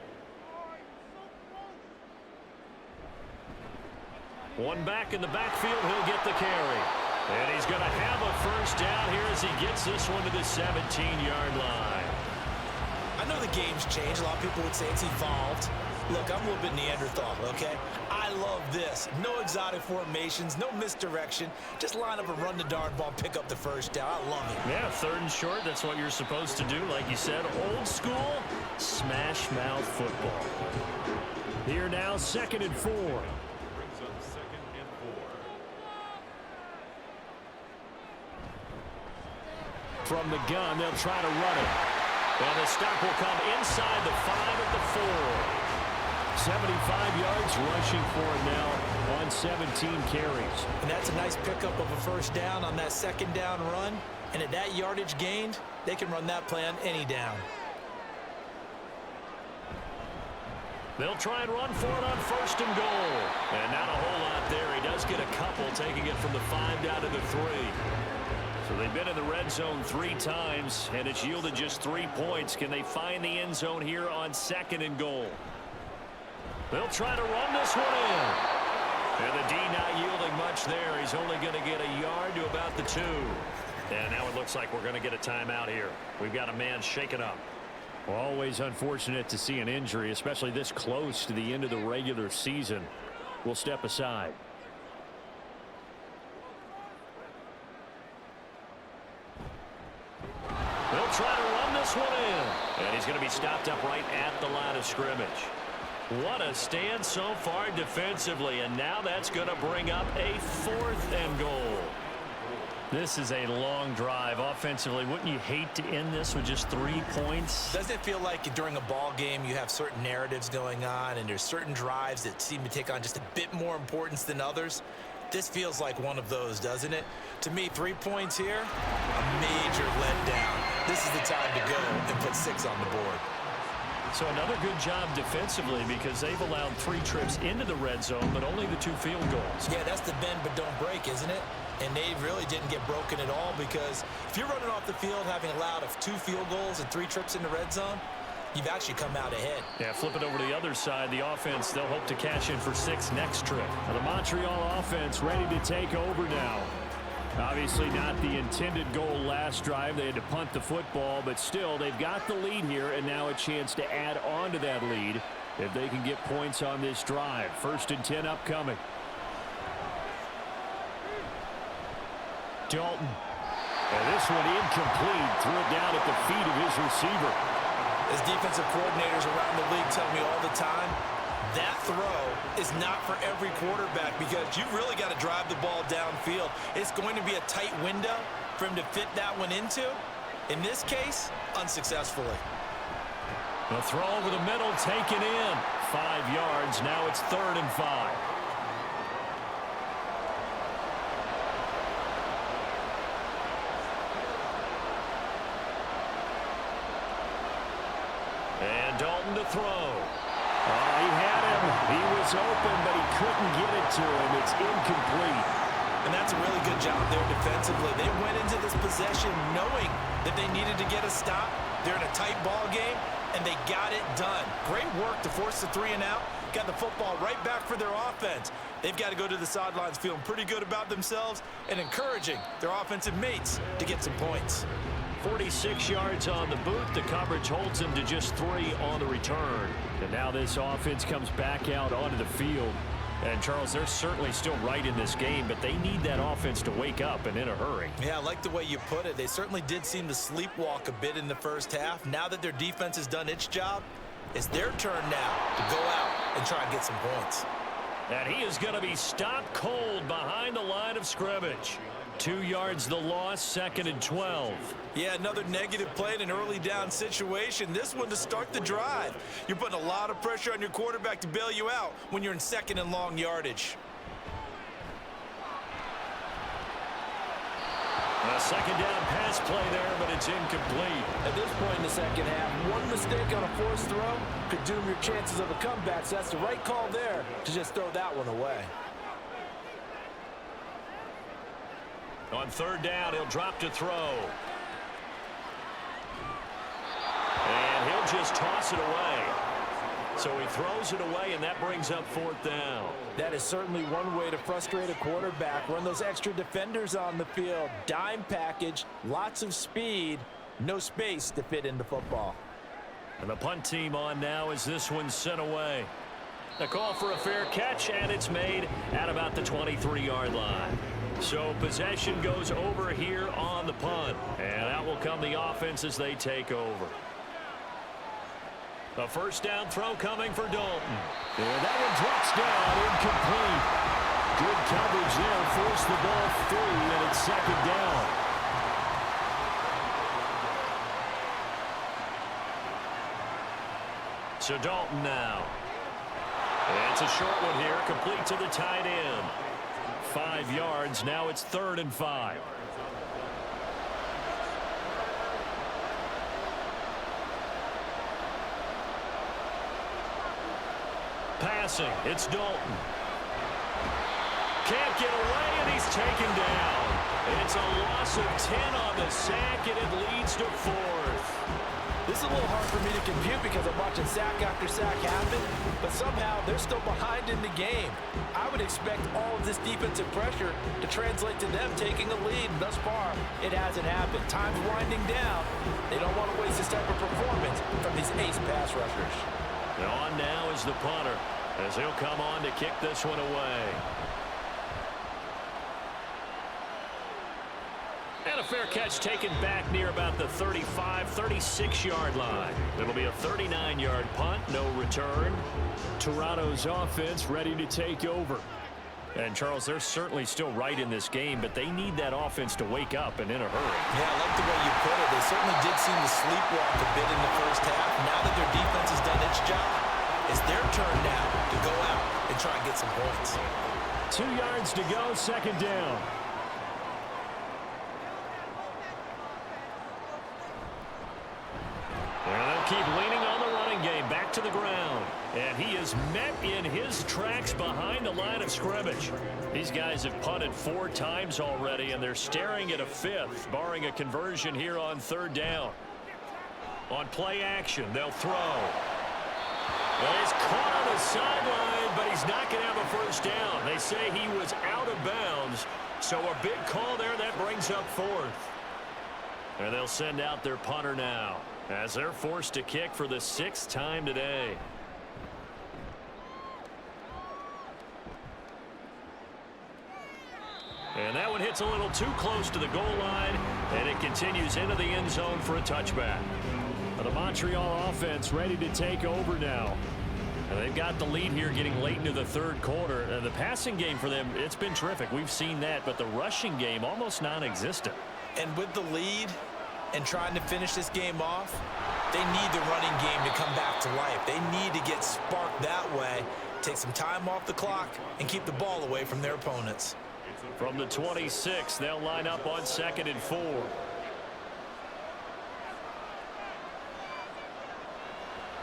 One back in the backfield, he'll get the carry. And he's going to have a first down here as he gets this one to the 17-yard line.
I know the game's changed. A lot of people would say it's evolved. Look, I'm a little bit Neanderthal, okay? I love this. No exotic formations, no misdirection. Just line up and run the darn ball, pick up the first down. I love it.
Yeah, 3rd and short, that's what you're supposed to do. Like you said, old school, smash mouth football.
Here now, 2nd and 4.
Brings up 2nd and 4.
From the gun, they'll try to run it.
And the stop will come inside the 5 at the 4.
75 yards rushing for him now on 17 carries.
And that's a nice pickup of a first down on that 2nd down run. And at that yardage gained, they can run that play on any down.
They'll try and run for it on 1st and goal. And not a whole lot there. He does get a couple, taking it from the 5 down to the 3. So they've been in the red zone 3 times, and it's yielded just 3 points. Can they find the end zone here on 2nd and goal? They'll try to run this one in. And the D not yielding much there. He's only going to get a yard to about the 2. And now it looks like we're going to get a timeout here. We've got a man shaken up.
Always unfortunate to see an injury, especially this close to the end of the regular season. We'll step aside.
They'll try to run this one in. And he's going to be stopped up right at the line of scrimmage. What a stand so far defensively. And now that's going to bring up a 4th and goal.
This is a long drive offensively. Wouldn't you hate to end this with just 3 points?
Doesn't it feel like during a ball game you have certain narratives going on and there's certain drives that seem to take on just a bit more importance than others? This feels like one of those, doesn't it? To me, 3 points here, a major letdown. This is the time to go and put 6 on the board.
So another good job defensively because they've allowed 3 trips into the red zone, but only the 2 field goals.
Yeah, that's the bend but don't break, isn't it? And they really didn't get broken at all because if you're running off the field having allowed 2 field goals and 3 trips in the red zone, you've actually come out ahead.
Yeah, flip it over to the other side. The offense, they'll hope to cash in for 6 next trip.
Now the Montreal offense ready to take over now. Obviously not the intended goal last drive. They had to punt the football, but still they've got the lead here and now a chance to add on to that lead if they can get points on this drive. 1st and 10 upcoming. Dalton. And this one incomplete. Threw it down at the feet of his receiver.
As defensive coordinators around the league tell me all the time, that throw is not for every quarterback because you've really got to drive the ball downfield. It's going to be a tight window for him to fit that one into. In this case, unsuccessfully.
The throw over the middle, taken in. 5 yards. Now it's 3rd and 5. And Dalton to throw.
He had him. He was open, but he couldn't get it to him. It's incomplete.
And that's a really good job there defensively. They went into this possession knowing that they needed to get a stop. They're in a tight ball game, and they got it done. Great work to force the 3 and out. Got the football right back for their offense. They've got to go to the sidelines feeling pretty good about themselves and encouraging their offensive mates to get some points.
46 yards on the boot. The coverage holds him to just 3 on the return.
And now this offense comes back out onto the field.
And, Charles, they're certainly still right in this game, but they need that offense to wake up and in a hurry.
Yeah, I like the way you put it. They certainly did seem to sleepwalk a bit in the first half. Now that their defense has done its job, it's their turn now to go out and try and get some points.
And he is going to be stopped cold behind the line of scrimmage. 2 yards the loss, 2nd and 12.
Yeah, another negative play in an early down situation. This one to start the drive. You're putting a lot of pressure on your quarterback to bail you out when you're in 2nd and long yardage.
A 2nd down pass play there, but it's incomplete.
At this point in the second half, one mistake on a forced throw could doom your chances of a comeback, so that's the right call there to just throw that one away.
On 3rd down, he'll drop to throw. And he'll just toss it away. So he throws it away, and that brings up 4th down.
That is certainly one way to frustrate a quarterback. Run those extra defenders on the field. Dime package, lots of speed, no space to fit into football.
And the punt team on now as this one's sent away. The call for a fair catch, and it's made at about the 23-yard line. So possession goes over here on the punt. And out will come the offense as they take over. A 1st down throw coming for Dalton.
And that one drops down, incomplete. Good coverage there, forced the ball free, and it's 2nd down.
So Dalton now. And it's a short one here, complete to the tight end. 5 yards, now it's 3rd and 5. Passing, it's Dalton. Can't get away, and he's taken down. It's a loss of 10 on the sack, and it leads to 4th.
This is a little hard for me to compute because I'm watching sack after sack happen, but somehow they're still behind in the game. I would expect all of this defensive pressure to translate to them taking a lead. Thus far, it hasn't happened. Time's winding down. They don't want to waste this type of performance from these ace pass rushers.
On now is the punter, as he'll come on to kick this one away. And a fair catch taken back near about the 35, 36-yard line. It'll be a 39-yard punt, no return.
Toronto's offense ready to take over.
And, Charles, they're certainly still right in this game, but they need that offense to wake up and in a hurry.
Yeah, I like the way you put it. They certainly did seem to sleepwalk a bit in the first half. Now that their defense has done its job, it's their turn now to go out and try and get some points.
2 yards to go, 2nd down.
Well, they'll keep leaning on the running game, back to the ground. And he is met in his tracks behind the line of scrimmage. These guys have punted 4 times already, and they're staring at a 5th, barring a conversion here on 3rd down. On play action, they'll throw. Well, he's caught on the sideline, but he's not going to have a 1st down. They say he was out of bounds, so a big call there that brings up 4th. And they'll send out their punter now, as they're forced to kick for the 6th time today. And that one hits a little too close to the goal line, and it continues into the end zone for a touchback.
The Montreal offense ready to take over now.
And they've got the lead here getting late into the 3rd quarter. And the passing game for them, it's been terrific. We've seen that, but the rushing game almost non-existent.
And with the lead and trying to finish this game off, they need the running game to come back to life. They need to get sparked that way, take some time off the clock, and keep the ball away from their opponents.
From the 26, they'll line up on 2nd and 4.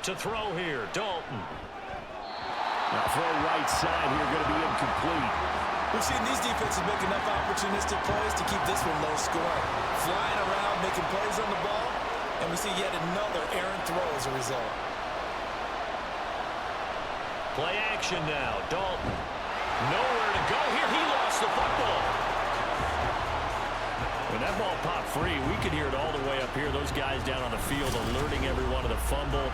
To throw here, Dalton.
Now throw right side here, going to be incomplete.
We've seen these defenses make enough opportunistic plays to keep this one low scoring. Flying around, making plays on the ball, and we see yet another errant throw as a result.
Play action now, Dalton. Nowhere to go here. He lost the football. When that ball popped free, we could hear it all the way up here. Those guys down on the field alerting everyone of the fumble.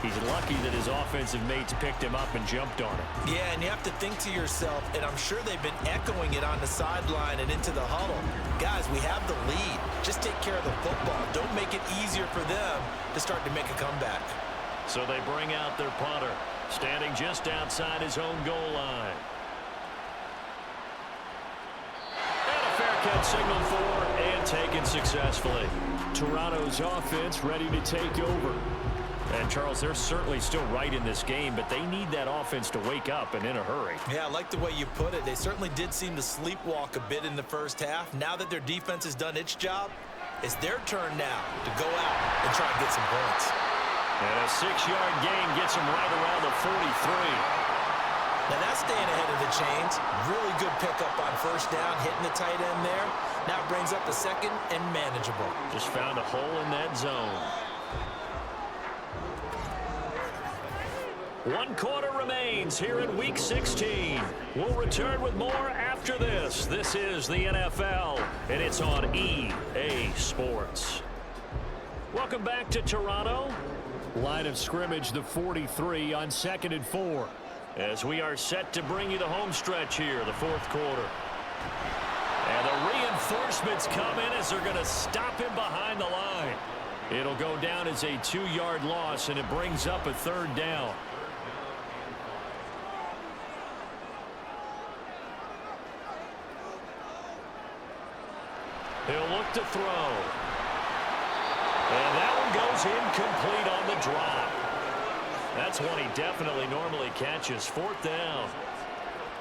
He's lucky that his offensive mates picked him up and jumped on it.
Yeah, and you have to think to yourself, and I'm sure they've been echoing it on the sideline and into the huddle. Guys, we have the lead. Just take care of the football. Don't make it easier for them to start to make a comeback.
So they bring out their punter, standing just outside his own goal line. And a fair catch signaled for and taken successfully.
Toronto's offense ready to take over.
And, Charles, they're certainly still right in this game, but they need that offense to wake up and in a hurry.
Yeah, I like the way you put it. They certainly did seem to sleepwalk a bit in the first half. Now that their defense has done its job, it's their turn now to go out and try and get some points.
And a 6-yard gain gets them right around the 43.
Now that's staying ahead of the chains. Really good pickup on first down, hitting the tight end there. Now it brings up the second and manageable.
Just found a hole in that zone. 1 quarter remains here in Week 16. We'll return with more after this. This is the NFL, and it's on EA Sports. Welcome back to Toronto.
Line of scrimmage, the 43 on 2nd and 4.
As we are set to bring you the home stretch here, the 4th quarter. And the reinforcements come in as they're going to stop him behind the line. It'll go down as a 2-yard loss, and it brings up a 3rd down. He'll look to throw. And that one goes incomplete on the drop. That's one he definitely normally catches. 4th down.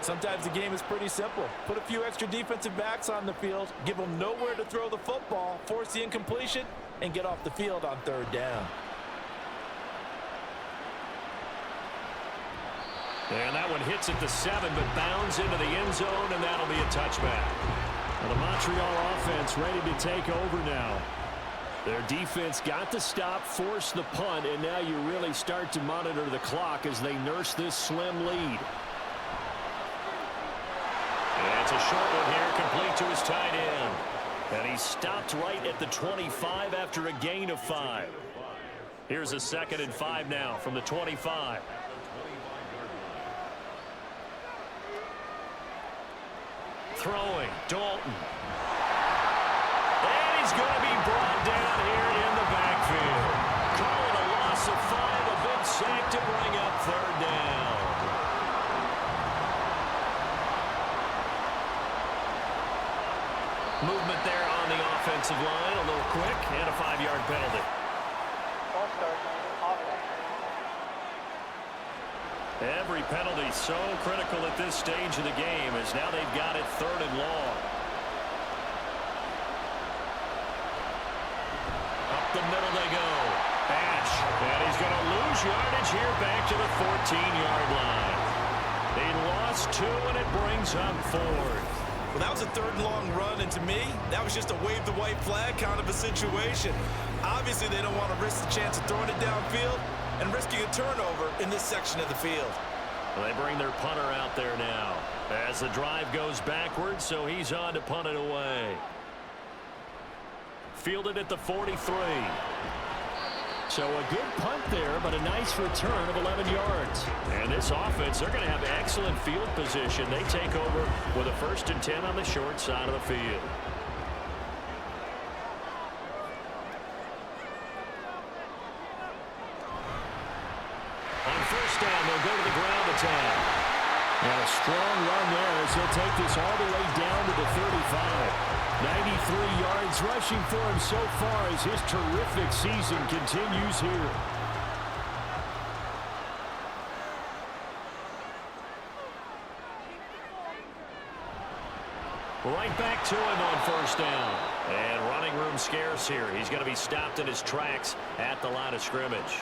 Sometimes the game is pretty simple. Put a few extra defensive backs on the field, give them nowhere to throw the football, force the incompletion, and get off the field on 3rd down.
And that one hits at the 7, but bounds into the end zone, and that'll be a touchback.
Well, the Montreal offense ready to take over now. Their defense got the stop, forced the punt, and now you really start to monitor the clock as they nurse this slim lead.
And it's a short one here, complete to his tight end. And he stopped right at the 25 after a gain of 5. Here's a 2nd and 5 now from the 25. Throwing, Dalton. And he's going to be brought down here in the backfield. Calling a loss of 5, a big sack to bring up 3rd down. Movement there on the offensive line, a little quick, and a 5-yard penalty.
False start, offense.
Every penalty so critical at this stage of the game as now they've got it 3rd and long. Up the middle they go. Ash, and he's going to lose yardage here back to the 14-yard line. They lost 2, and it brings up 4th.
Well, that was a 3rd and long run, and to me, that was just a wave the white flag kind of a situation. Obviously, they don't want to risk the chance of throwing it downfield and risking a turnover in this section of the field.
Well, they bring their punter out there now as the drive goes backwards, so he's on to punt it away. Fielded at the 43.
So a good punt there, but a nice return of 11 yards.
And this offense, they're going to have excellent field position. They take over with a 1st and 10 on the short side of the field. On 1st down, they'll go to the ground attack.
And a strong run there as he'll take this all the way down to the 35. 93 yards rushing for him so far as his terrific season continues here.
Right back to him on 1st down. And running room scarce here. He's going to be stopped in his tracks at the line of scrimmage.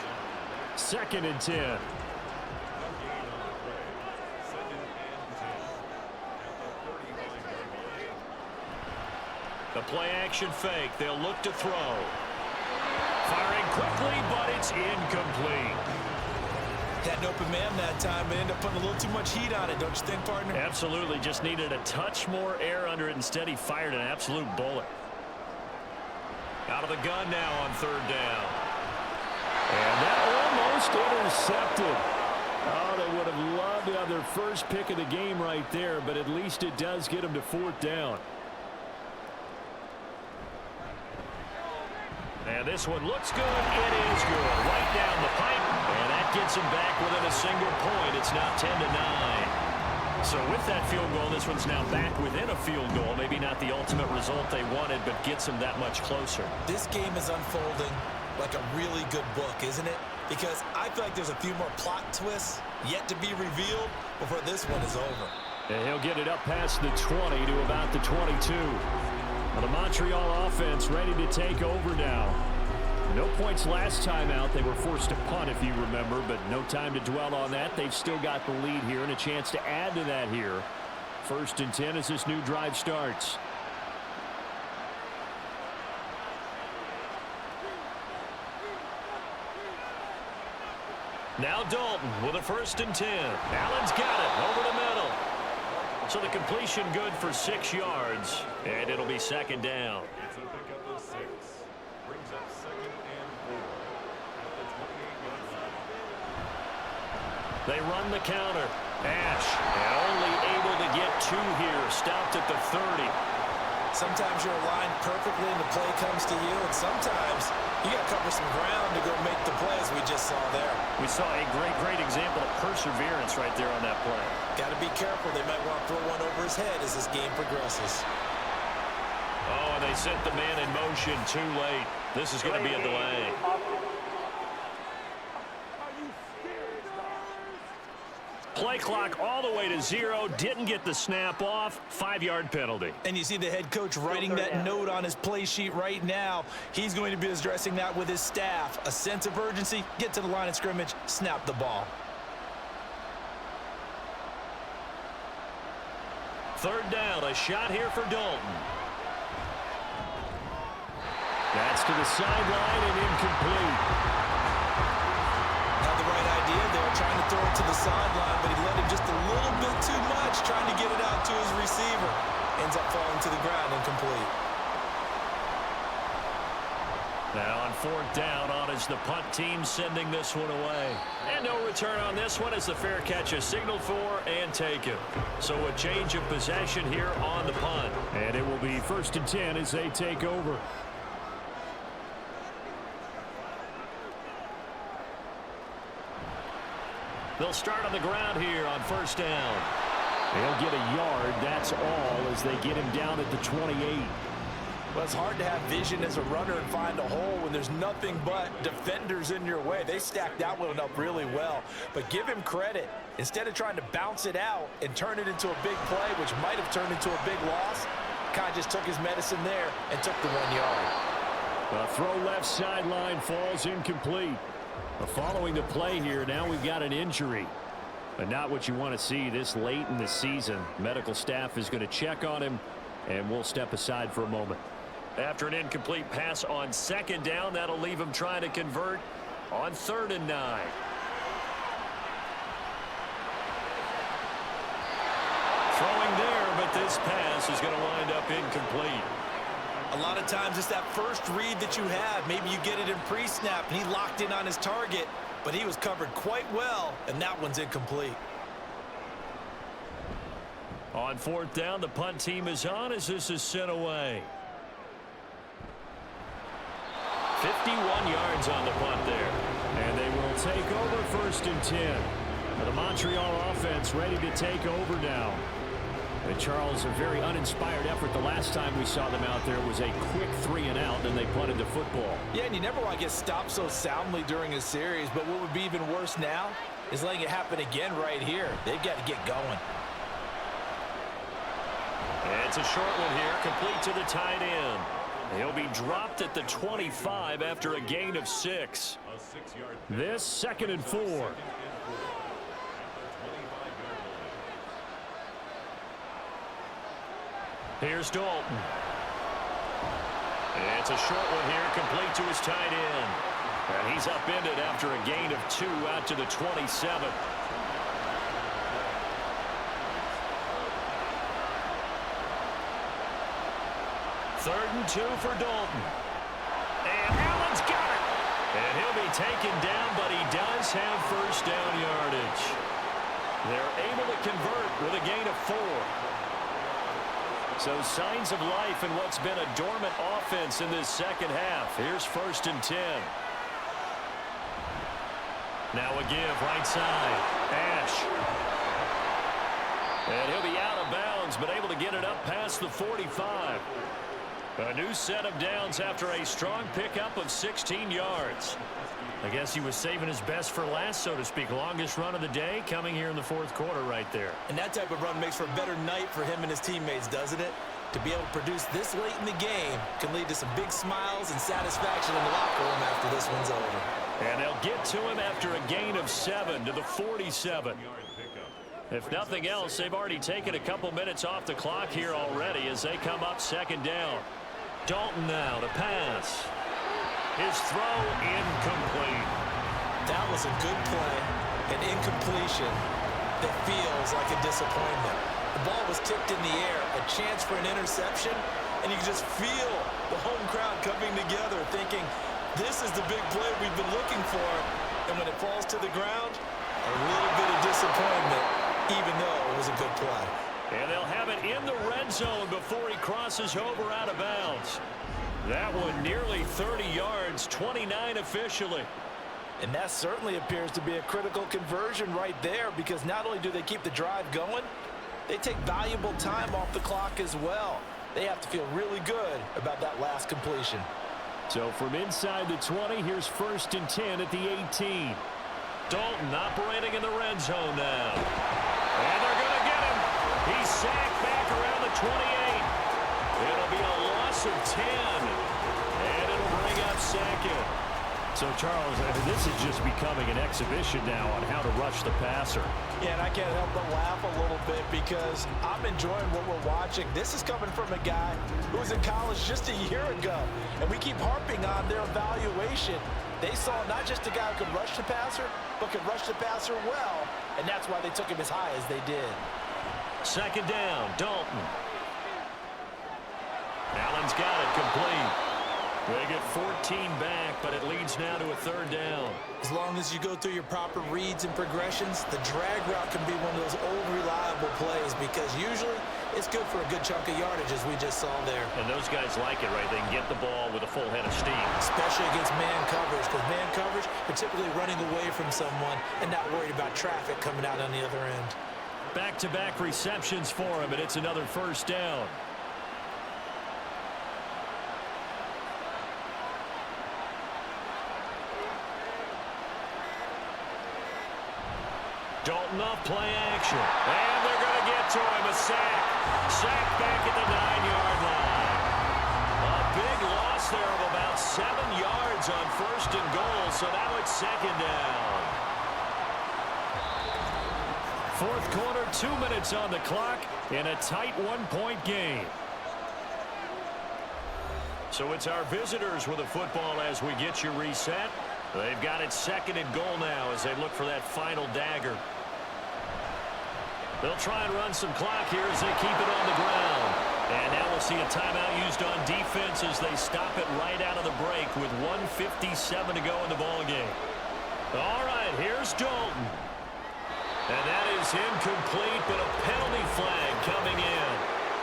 2nd and 10.
The play-action fake. They'll look to throw. Firing quickly, but it's incomplete.
Had an open man that time, but ended up putting a little too much heat on it, don't you think, partner?
Absolutely. Just needed a touch more air under it. Instead, he fired an absolute bullet. Out of the gun now on 3rd down.
And that almost intercepted. Oh, they would have loved to have their first pick of the game right there, but at least it does get them to 4th down.
And this one looks good. It is good. Right down the pipe. That gets them back within a single point. It's now 10-9. So with that field goal, this one's now back within a field goal. Maybe not the ultimate result they wanted, but gets them that much closer.
This game is unfolding like a really good book, isn't it? Because I feel like there's a few more plot twists yet to be revealed before this one is over.
And he'll get it up past the 20 to about the 22. Now the Montreal offense ready to take over now. No points last time out. They were forced to punt, if you remember, but no time to dwell on that. They've still got the lead here and a chance to add to that here. 1st and 10 as this new drive starts.
Now Dalton with a 1st and 10. Allen's got it over the middle. So the completion good for 6 yards, and it'll be 2nd down.
It's a pickup of 6. Brings up 2nd and 4 at the 28-yard line.
They run the counter. Ash, and only able to get 2 here. Stopped at the 30.
Sometimes you're aligned perfectly and the play comes to you, and sometimes you got to cover some ground to go make the play, as we just saw there.
We saw a great example of perseverance right there on that play.
Got to be careful. They might want to throw one over his head as this game progresses.
Oh, and they sent the man in motion too late. This is going to be a delay. Play clock all the way to 0. Didn't get the snap off. 5-yard penalty.
And you see the head coach writing that note on his play sheet right now. He's going to be addressing that with his staff. A sense of urgency, get to the line of scrimmage, snap the ball.
3rd down, a shot here for Dalton.
That's to the sideline and incomplete.
Had the right idea there, trying to throw it to the sideline, but he let him just a little bit too much, trying to get it out to his receiver. Ends up falling to the ground, incomplete.
Now on 4th down, on is the punt team sending this one away. And no return on this one as the fair catch is signaled for and taken. So a change of possession here on the punt.
And it will be 1st and 10 as they take over.
They'll start on the ground here on 1st down.
They'll get a yard, that's all, as they get him down at the 28.
Well, it's hard to have vision as a runner and find a hole when there's nothing but defenders in your way. They stacked that one up really well. But give him credit. Instead of trying to bounce it out and turn it into a big play, which might have turned into a big loss, kind of just took his medicine there and took the 1 yard.
The throw left sideline falls incomplete. Following the play here, now we've got an injury. But not what you want to see this late in the season. Medical staff is going to check on him, and we'll step aside for a moment.
After an incomplete pass on 2nd down, that'll leave him trying to convert on 3rd and 9. Throwing there, but this pass is going to wind up incomplete.
A lot of times it's that first read that you have. Maybe you get it in pre-snap, and he locked in on his target, but he was covered quite well, and that one's incomplete.
On 4th down, the punt team is on as this is sent away. 51 yards on the punt there.
And they will take over 1st and 10. The Montreal offense ready to take over now. And Charles, a very uninspired effort. The last time we saw them out there was a quick 3 and out, and they punted the football.
Yeah, and you never want to get stopped so soundly during a series, but what would be even worse now is letting it happen again right here. They've got to get going.
It's a short one here, complete to the tight end. He'll be dropped at the 25 after a gain of 6.
This 2nd and 4.
Here's Dalton. It's a short one here, complete to his tight end. And he's upended after a gain of 2 out to the 27. Third and 2 for Dalton. And Allen's got it. And he'll be taken down, but he does have 1st down yardage. They're able to convert with a gain of 4. So signs of life in what's been a dormant offense in this 2nd half. Here's 1st and 10. Now a give right side. Ash. And he'll be out of bounds, but able to get it up past the 45. A new set of downs after a strong pickup of 16 yards. I guess he was saving his best for last, so to speak. Longest run of the day coming here in the fourth quarter right there.
And that type of run makes for a better night for him and his teammates, doesn't it? To be able to produce this late in the game can lead to some big smiles and satisfaction in the locker room after this one's over.
And they'll get to him after a gain of 7 to the 47. If nothing else, they've already taken a couple minutes off the clock here already as they come up second down. Dalton now to pass. His throw incomplete.
That was a good play, an incompletion that feels like a disappointment. The ball was tipped in the air, a chance for an interception, and you can just feel the home crowd coming together thinking, this is the big play we've been looking for. And when it falls to the ground, a little bit of disappointment, even though it was a good play.
And they'll have it in the red zone before he crosses over out of bounds. That one nearly 30 yards, 29 officially.
And that certainly appears to be a critical conversion right there, because not only do they keep the drive going, they take valuable time off the clock as well. They have to feel really good about that last completion.
So from inside the 20, here's 1st and 10 at the 18.
Dalton operating in the red zone now. And they're going to get him. He's sacked back around the 28. It'll be a loss of 10. And it'll bring up second.
So, Charles, this is just becoming an exhibition now on how to rush the passer.
Yeah, and I can't help but laugh a little bit because I'm enjoying what we're watching. This is coming from a guy who was in college just a year ago, and we keep harping on their evaluation. They saw not just a guy who could rush the passer, but could rush the passer well, and that's why they took him as high as they did.
Second down, Dalton. Allen's got it complete. They get 14 back, but it leads now to a 3rd down.
As long as you go through your proper reads and progressions, the drag route can be one of those old reliable plays because usually it's good for a good chunk of yardage, as we just saw there.
And those guys like it, right? They can get the ball with a full head of steam.
Especially against man coverage, because man coverage, they're typically running away from someone and not worried about traffic coming out on the other end.
Back-to-back receptions for him, and it's another 1st down. Dalton off play action. And they're going to get to him. A sack. Sack back at the 9-yard line. A big loss there of about 7 yards on 1st and goal. So now it's 2nd down. 4th quarter, 2 minutes on the clock in a tight 1-point game. So it's our visitors with the football as we get you reset. They've got it 2nd and goal now as they look for that final dagger. They'll try and run some clock here as they keep it on the ground. And now we'll see a timeout used on defense as they stop it right out of the break with 1:57 to go in the ballgame. All right, here's Dalton. And that is incomplete, but a penalty flag coming in.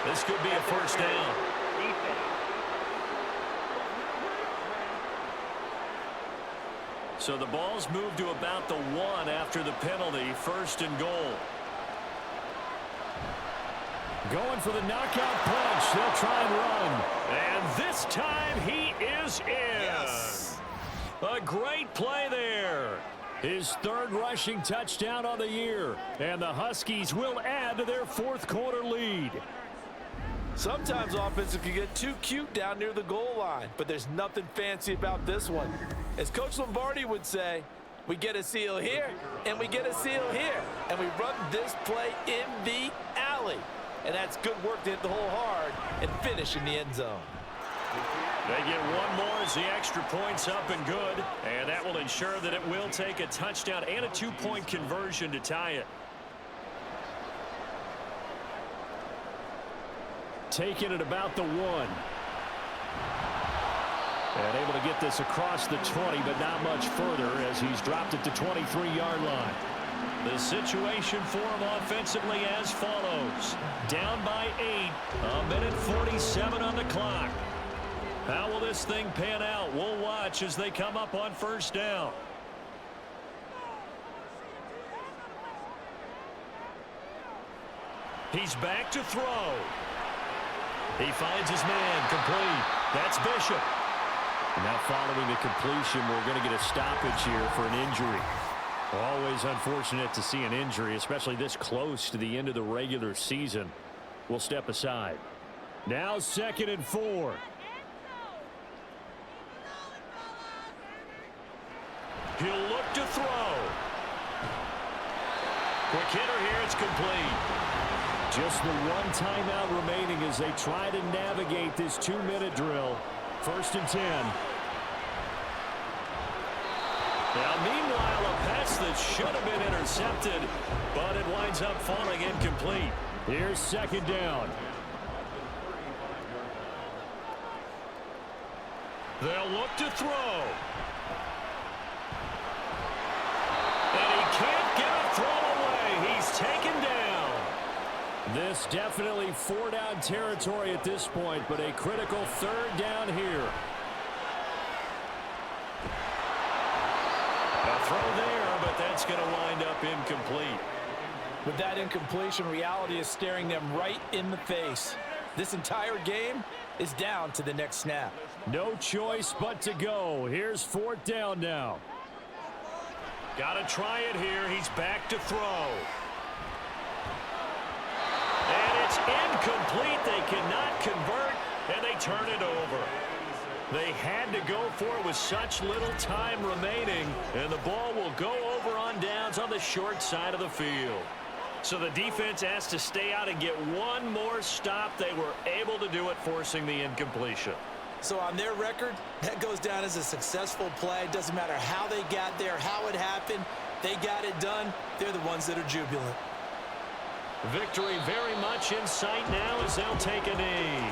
This could be a 1st down. So the ball's moved to about the 1 after the penalty, 1st and goal.
Going for the knockout punch. They'll try and run.
And this time he is in.
Yes.
A great play there.
His 3rd rushing touchdown on the year. And the Huskies will add to their 4th quarter lead.
Sometimes offenses can get too cute down near the goal line, but there's nothing fancy about this one. As Coach Lombardi would say, we get a seal here, and we get a seal here, and we run this play in the alley. And that's good work to hit the hole hard and finish in the end zone.
They get one more as the extra point's up and good, and that will ensure that it will take a touchdown and a 2-point conversion to tie it.
Taking it about the 1. And able to get this across the 20, but not much further as he's dropped it to 23-yard line.
The situation for him offensively as follows. Down by 8. A minute 47 on the clock. How will this thing pan out? We'll watch as they come up on 1st down. He's back to throw. He finds his man, complete. That's Bishop.
Now following the completion, we're going to get a stoppage here for an injury. Always unfortunate to see an injury, especially this close to the end of the regular season. We'll step aside. Now 2nd and 4.
He'll look to throw. Quick hitter here, it's complete.
Just the one timeout remaining as they try to navigate this 2-minute drill. 1st and 10.
Now, meanwhile, a pass that should have been intercepted, but it winds up falling incomplete.
Here's 2nd down.
They'll look to throw. And he can't get a throw away. He's taken down.
This definitely 4-down territory at this point, but a critical 3rd down here.
A throw there, but that's going to wind up incomplete.
With that incompletion, reality is staring them right in the face. This entire game is down to the next snap.
No choice but to go. Here's 4th down now.
Got to try it here. He's back to throw. And it's incomplete. They cannot convert, and they turn it over. They had to go for it with such little time remaining, and the ball will go over on downs on the short side of the field. So the defense has to stay out and get one more stop. They were able to do it, forcing the incompletion.
So on their record, that goes down as a successful play. Doesn't matter how they got there, how it happened. They got it done. They're the ones that are jubilant.
Victory very much in sight now as they'll take a knee.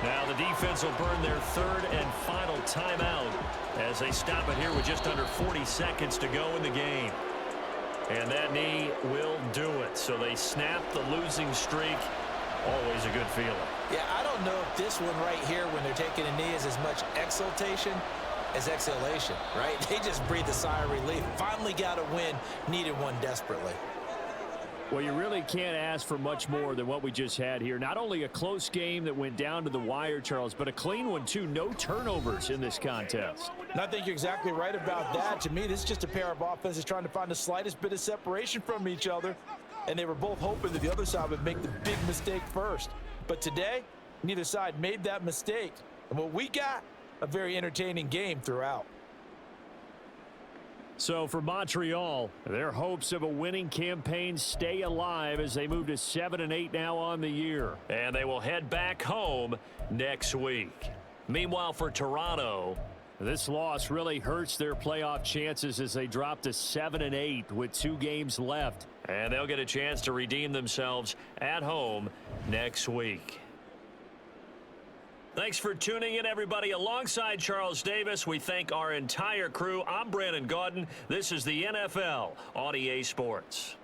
Now the defense will burn their 3rd and final timeout as they stop it here with just under 40 seconds to go in the game. And that knee will do it. So they snap the losing streak. Always a good feeling.
Yeah, I don't know if this one right here when they're taking a knee is as much exultation as exhalation, right? They just breathe a sigh of relief. Finally got a win. Needed one desperately.
Well, you really can't ask for much more than what we just had here. Not only a close game that went down to the wire, Charles, but a clean one, too. No turnovers in this contest.
And I think you're exactly right about that. To me, this is just a pair of offenses trying to find the slightest bit of separation from each other. And they were both hoping that the other side would make the big mistake first. But today, neither side made that mistake. And what we got, a very entertaining game throughout.
So for Montreal, their hopes of a winning campaign stay alive as they move to 7-8 now on the year.
And they will head back home next week. Meanwhile, for Toronto,
this loss really hurts their playoff chances as they drop to 7-8 with 2 games left.
And they'll get a chance to redeem themselves at home next week. Thanks for tuning in, everybody. Alongside Charles Davis, we thank our entire crew. I'm Brandon Gaudin. This is the NFL on EA Sports.